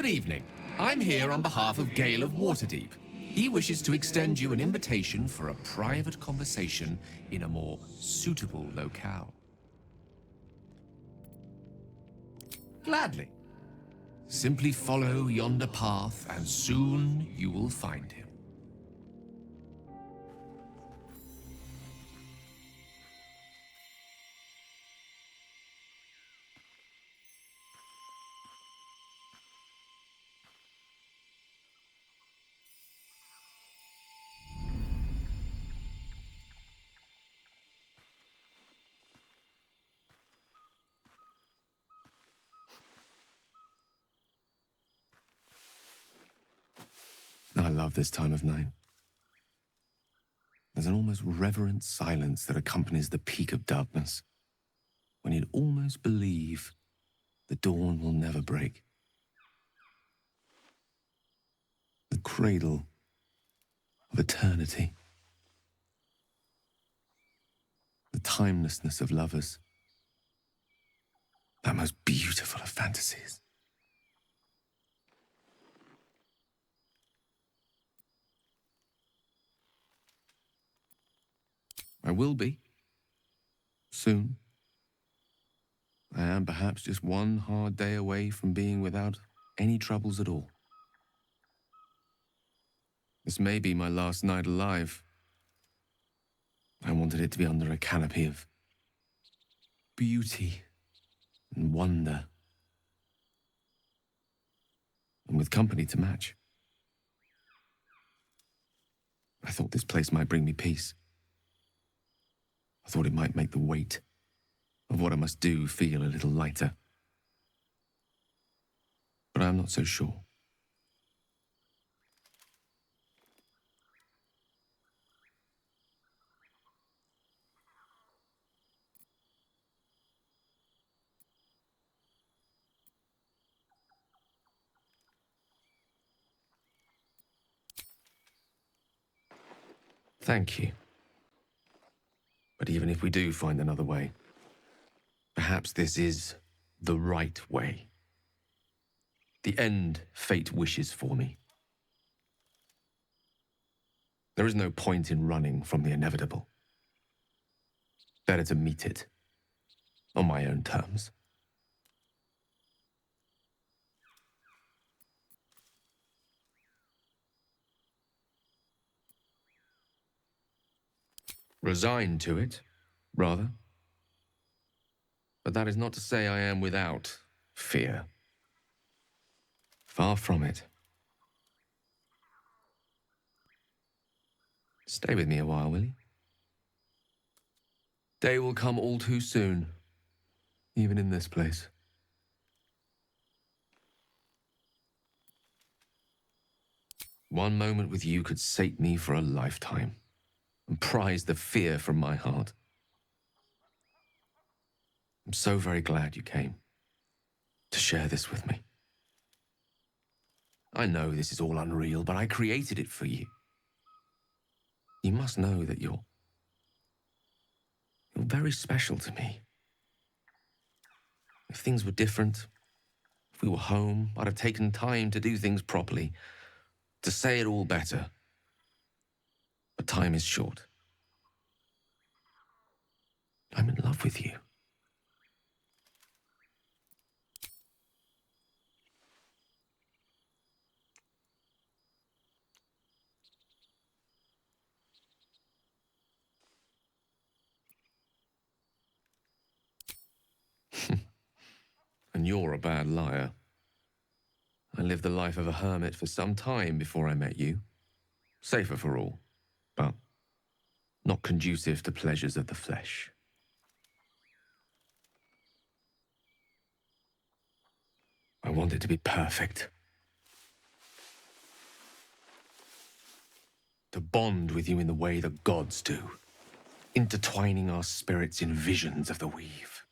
Good evening. I'm here on behalf of Gale of Waterdeep. He wishes to extend you an invitation for a private conversation in a more suitable locale. Gladly. Simply follow yonder path, and soon you will find him. I love this time of night. There's an almost reverent silence that accompanies the peak of darkness, when you'd almost believe the dawn will never break. The cradle of eternity. The timelessness of lovers. That most beautiful of fantasies. I will be. Soon. I am perhaps just one hard day away from being without any troubles at all. This may be my last night alive. I wanted it to be under a canopy of beauty and wonder, and with company to match. I thought this place might bring me peace. I thought it might make the weight of what I must do feel a little lighter. But I'm not so sure. Thank you. But even if we do find another way, perhaps this is the right way. The end fate wishes for me. There is no point in running from the inevitable. Better to meet it on my own terms. Resigned to it, rather. But that is not to say I am without fear. Far from it. Stay with me a while, will you? Day will come all too soon, even in this place. One moment with you could sate me for a lifetime, and prize the fear from my heart. I'm so very glad you came to share this with me. I know this is all unreal, but I created it for you. You must know that you're very special to me. If things were different, if we were home, I'd have taken time to do things properly, to say it all better. But time is short. I'm in love with you. And you're a bad liar. I lived the life of a hermit for some time before I met you. Safer for all, but not conducive to pleasures of the flesh. I want it to be perfect. To bond with you in the way the gods do, intertwining our spirits in visions of the weave.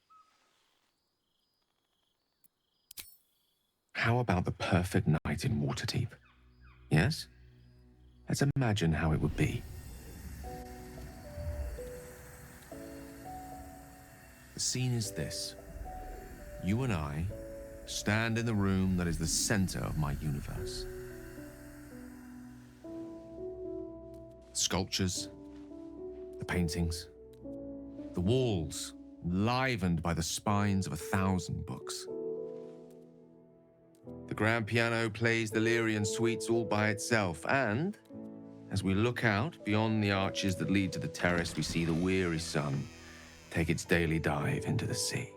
How about the perfect night in Waterdeep? Yes? Let's imagine how it would be. The scene is this. You and I, stand in the room that is the center of my universe. Sculptures, the paintings, the walls livened by the spines of 1,000 books. The grand piano plays the Lyrian suites all by itself, and as we look out beyond the arches that lead to the terrace, we see the weary sun take its daily dive into the sea.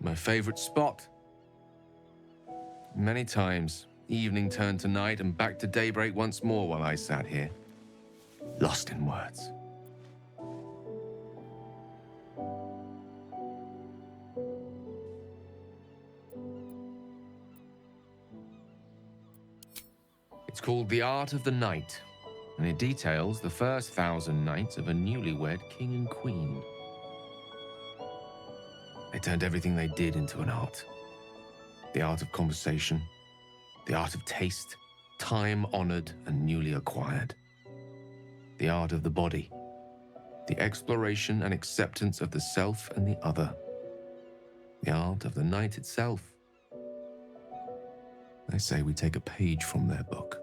My favorite spot. Many times, evening turned to night and back to daybreak once more while I sat here, lost in words. It's called The Art of the Night, and it details the first 1,000 nights of a newlywed king and queen. They turned everything they did into an art. The art of conversation, the art of taste, time-honored and newly acquired. The art of the body, the exploration and acceptance of the self and the other. The art of the night itself. They say we take a page from their book.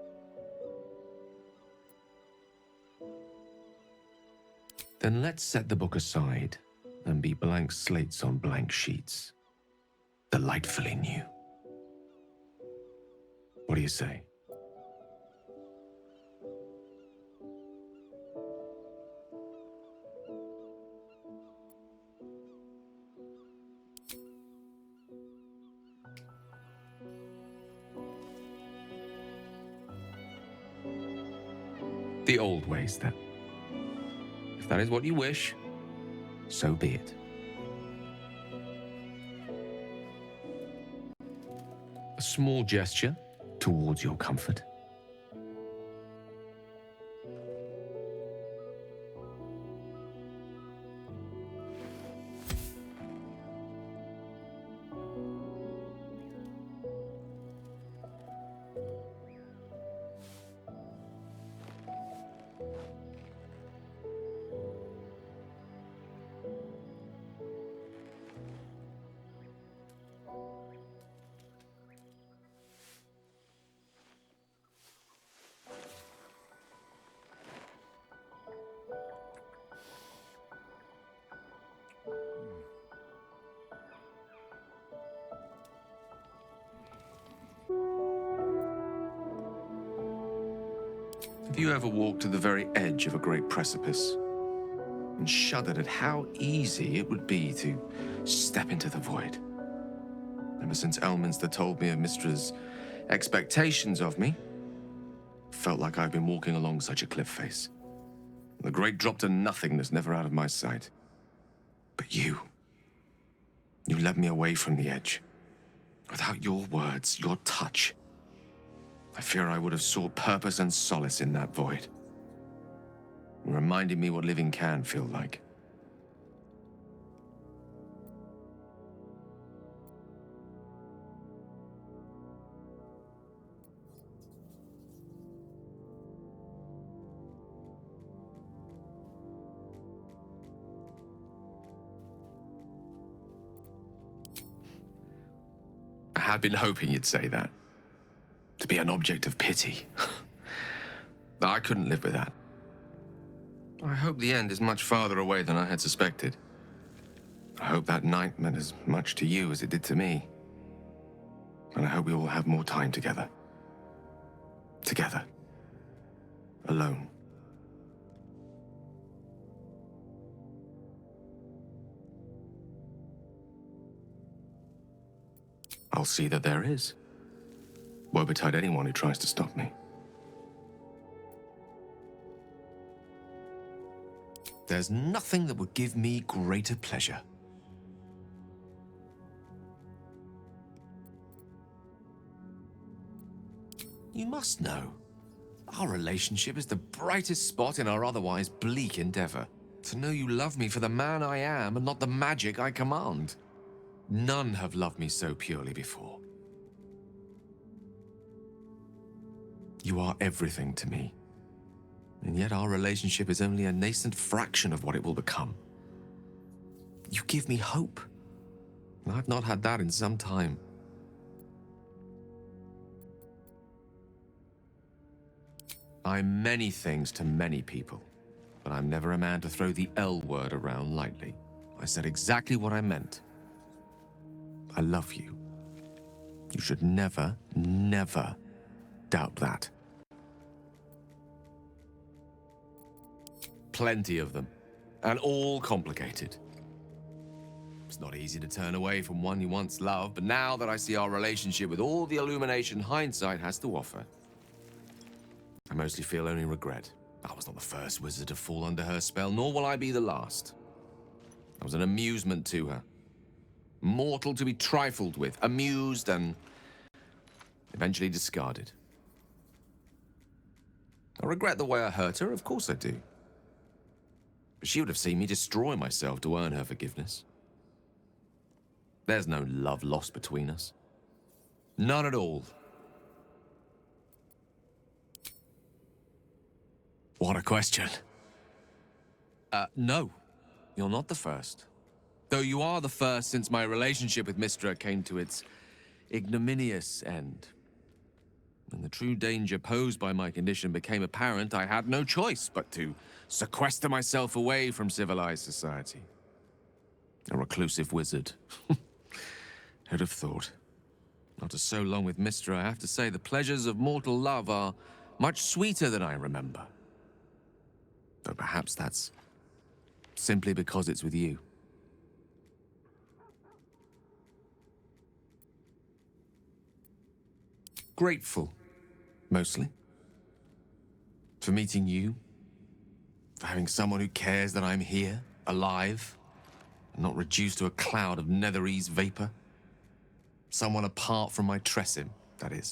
Then let's set the book aside and be blank slates on blank sheets. Delightfully new. What do you say? The old ways, then. If that is what you wish, so be it. A small gesture towards your comfort. Have you ever walked to the very edge of a great precipice and shuddered at how easy it would be to step into the void? Ever since Elminster told me of Mistra's expectations of me, felt like I've been walking along such a cliff face. The great drop to nothingness, never out of my sight. But you led me away from the edge. Without your words, your touch, I fear I would have sought purpose and solace in that void. It reminded me what living can feel like. I had been hoping you'd say that. To be an object of pity. I couldn't live with that. I hope the end is much farther away than I had suspected. I hope that night meant as much to you as it did to me. And I hope we all have more time together. Together. Alone. I'll see that there is. Woe betide anyone who tries to stop me. There's nothing that would give me greater pleasure You must know. Our relationship is the brightest spot in our otherwise bleak endeavor. To know you love me for the man I am and not the magic I command. None have loved me so purely before. You are everything to me. And yet our relationship is only a nascent fraction of what it will become. You give me hope. And I've not had that in some time. I'm many things to many people, but I'm never a man to throw the L word around lightly. I said exactly what I meant. I love you. You should never, never doubt that. Plenty of them, and all complicated. It's not easy to turn away from one you once loved, but now that I see our relationship with all the illumination hindsight has to offer, I mostly feel only regret. I was not the first wizard to fall under her spell, nor will I be the last. I was an amusement to her. Mortal to be trifled with, amused and eventually discarded. I regret the way I hurt her, of course I do. But she would have seen me destroy myself to earn her forgiveness. There's no love lost between us. None at all. What a question. No. You're not the first. Though you are the first since my relationship with Mystra came to its ignominious end. When the true danger posed by my condition became apparent, I had no choice but to sequester myself away from civilized society. A reclusive wizard. Who'd have thought? After so long with Mystra, I have to say the pleasures of mortal love are much sweeter than I remember. But perhaps that's simply because it's with you. Grateful, mostly. For meeting you. For having someone who cares that I'm here, alive, and not reduced to a cloud of netherese vapor. Someone apart from my Tressim, that is.